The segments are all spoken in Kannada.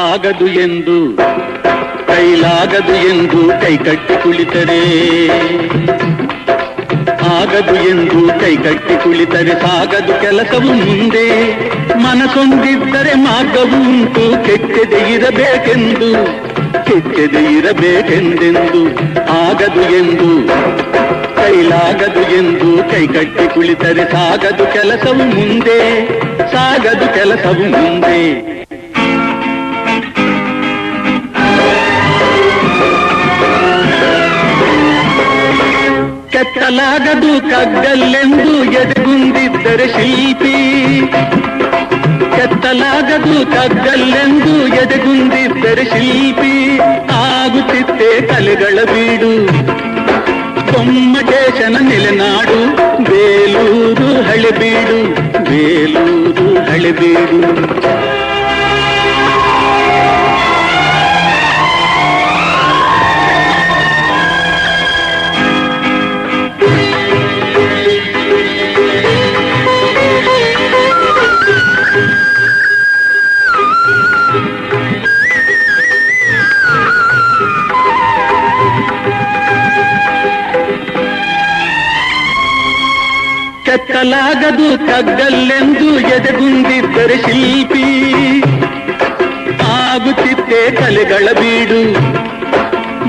ಆಗದು ಎಂದು ಕೈಲಾಗದು ಎಂದು ಕೈಕಟ್ಟಿ ಕುಳಿತರೆ, ಆಗದು ಎಂದು ಕೈಕಟ್ಟಿ ಕುಳಿತರೆ ಸಾಗದು ಕೆಲಸವು ಮುಂದೆ. ಮನಸೊಂದಿದ್ದರೆ ಮಾರ್ಗವು ಉಂಟು, ಕೆಚ್ಚದೆ ಇರಬೇಕೆಂದು ಕೆಚ್ಚದೆ ಇರಬೇಕೆಂದೆಂದು. ಆಗದು ಎಂದು ಕೈಲಾಗದು ಎಂದು ಕೈಕಟ್ಟಿ ಕುಳಿತರೆ ಸಾಗದು ಕೆಲಸವು ಮುಂದೆ, ಸಾಗದು ಕೆಲಸವು ಮುಂದೆ. ಕೆತ್ತಲಾಗದು ಕಗ್ಗಲ್ಲೆಂದು ಎದೆಗುಂದಿದ್ದರೆ ಶಿಲ್ಪಿ, ಕೆತ್ತಲಾಗದು ಕಗ್ಗಲ್ಲೆಂದು ಎದೆಗುಂದಿದ್ದರೆ ಶಿಲ್ಪಿ. ಆಗುತ್ತಿತ್ತೆ ಕಲೆಗಳ ಬೀಡು, ಗೊಮ್ಮಟೇಶನ ನೆಲೆನಾಡು, ಬೇಲೂರು ಹಳೆಬೀಡು, ಬೇಲೂರು ಹಳೆಬೀಡು. ಕೆತ್ತಲಾಗದು ಕಗ್ಗಲ್ಲೆಂದು ಎದೆಗುಂದಿದ್ದರೆ ಶಿಲ್ಪಿ. ಆಗುತ್ತಿತ್ತೆ ಕಲೆಗಳ ಬೀಡು,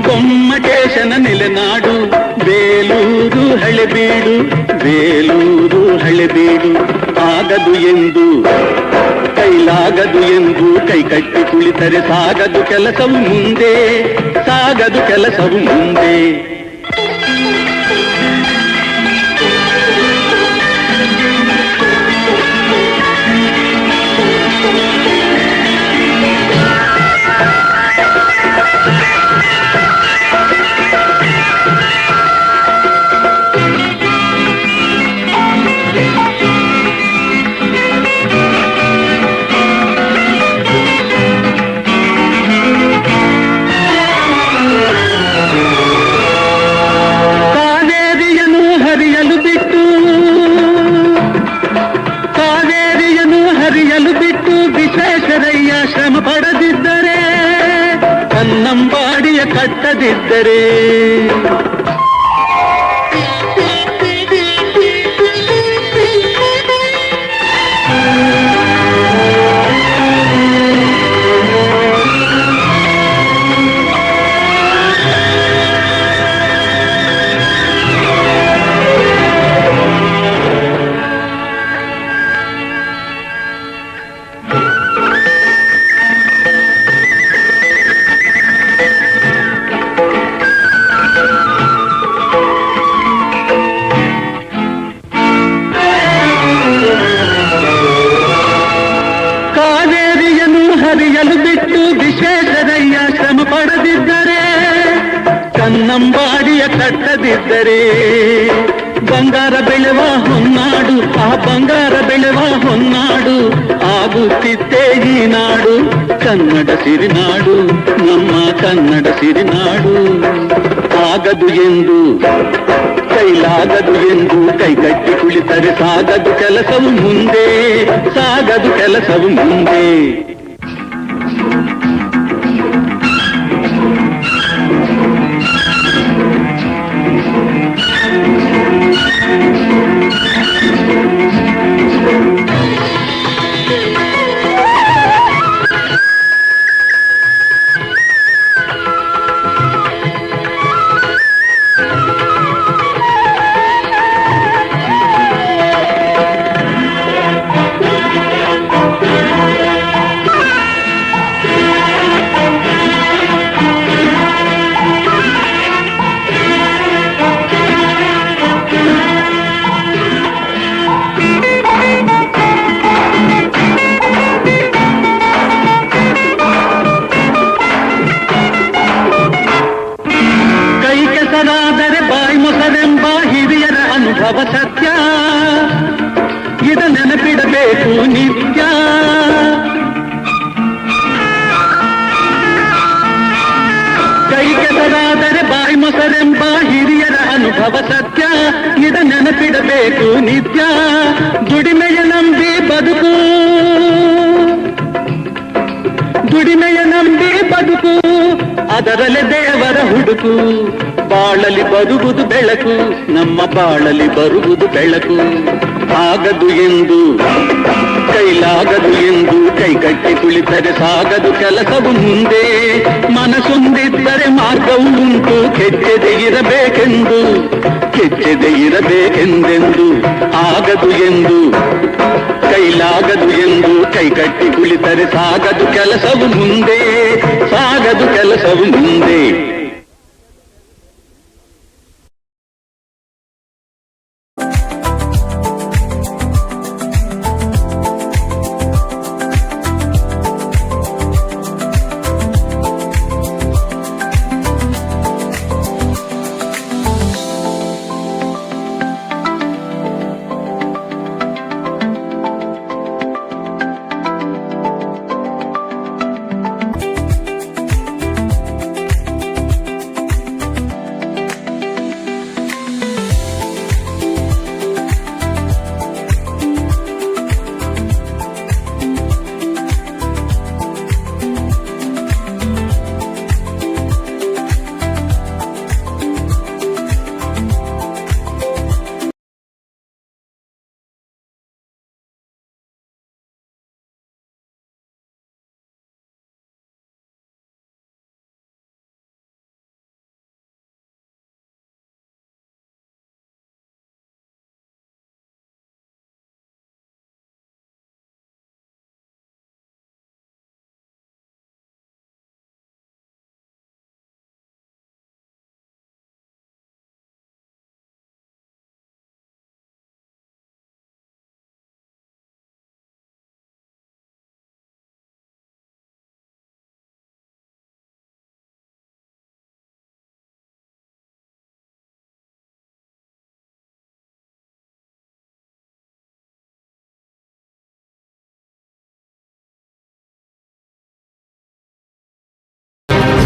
ಗೊಮ್ಮಟೇಶನ ನೆಲೆನಾಡು, ಬೇಲೂರು ಹಳೆಬೀಡು, ಬೇಲೂರು ಹಳೆಬೀಡು. ಆಗದು ಎಂದು ಕೈಲಾಗದು ಎಂದು ಕೈಕಟ್ಟಿ ಕುಳಿತರೆ ಸಾಗದು ಕೆಲಸವು ಮುಂದೆ, ಸಾಗದು ಕೆಲಸವು ಮುಂದೆ. ವಿಶ್ವೇಶ್ವರಯ್ಯ ಶ್ರಮ ಪಡದಿದ್ದರೆ, ಕನ್ನಂಬಾಡಿಯ ಕಟ್ಟದಿದ್ದರೆ, ಹರಿಯಲು ಬಿಟ್ಟು ವಿಶ್ವೇಶ್ವರಯ್ಯ ಶ್ರಮ ಪಡದಿದ್ದರೆ, ಕನ್ನಂಬಾಡಿಯ ಕಟ್ಟದಿದ್ದರೆ. ಬಂಗಾರ ಬೆಳೆವ ಹೊನ್ನಾಡು, ಆ ಬಂಗಾರ ಬೆಳೆವ ಹೊನ್ನಾಡು, ಆಗುತ್ತಿತ್ತೇ ಈ ನಾಡು ಕನ್ನಡ ಸಿರಿನಾಡು, ನಮ್ಮ ಕನ್ನಡ ಸಿರಿನಾಡು. ಆಗದು ಎಂದು ಕೈಲಾಗದು ಎಂದು ಕೈಕಟ್ಟಿ ಕುಳಿತರೆ ಸಾಗದು ಕೆಲಸವು ಮುಂದೆ, ಸಾಗದು ಕೆಲಸವು ಮುಂದೆ. ಅನುಭವ ಸತ್ಯ, ಇದ ನೆನಪಿಡಬೇಕು ನಿತ್ಯ. ಕೈ ಕೆಸರಾದರೆ ಬಾಯಿ ಮೊಸರೆಂಬ ಹಿರಿಯರ ಅನುಭವ ಸತ್ಯ, ಇದ ನೆನಪಿಡಬೇಕು ನಿತ್ಯ. ದುಡಿಮೆಯ ನಂಬಿ ಬದುಕು, ದುಡಿಮೆಯ ನಂಬಿ ಬದುಕು, ಅದರಲ್ಲೇ ದೇವರ ಹುಡುಕು. ಬಾಳಲಿ ಬರುವುದು ಬೆಳಕು, ನಮ್ಮ ಬಾಳಲಿ ಬರುವುದು ಬೆಳಕು. ಆಗದು ಎಂದು ಕೈಲಾಗದು ಎಂದು ಕೈಕಟ್ಟಿ ಕುಳಿತರೆ ಸಾಗದು ಕೆಲಸವು ಮುಂದೆ. ಮನಸ್ಸೊಂದಿದ್ದರೆ ಮಾರ್ಗವು ಉಂಟು, ಕೆಚ್ಚದೆ ಇರಬೇಕೆಂದು, ಕೆಚ್ಚದೆ ಇರಬೇಕೆಂದೆಂದು. ಆಗದು ಎಂದು ಕೈಲಾಗದು ಎಂದು ಕೈಕಟ್ಟಿ ಕುಳಿತರೆ ಸಾಗದು ಕೆಲಸವು ಮುಂದೆ, ಸಾಗದು ಕೆಲಸವು ಮುಂದೆ.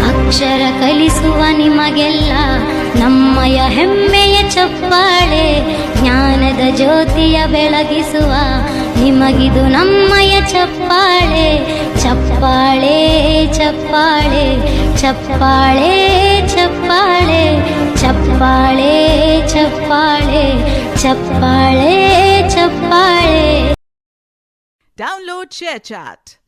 ಅಕ್ಷರ ಕಲಿಸುವ ನಿಮಗೆಲ್ಲ ನಮ್ಮಯ ಹೆಮ್ಮೆಯ ಚಪ್ಪಾಳೆ. ಜ್ಞಾನದ ಜ್ಯೋತಿಯ ಬೆಳಗಿಸುವ ನಿಮಗಿದು ನಮ್ಮಯ ಚಪ್ಪಾಳೆ. ಚಪ್ಪಾಳೆ ಚಪ್ಪಾಳೆ ಚಪ್ಪಾಳೆ ಚಪ್ಪಾಳೆ ಚಪ್ಪಾಳೆ ಚಪ್ಪಾಳೆ ಚಪ್ಪಾಳೆ ಚಪ್ಪಾಳೆ. Download ShareChat.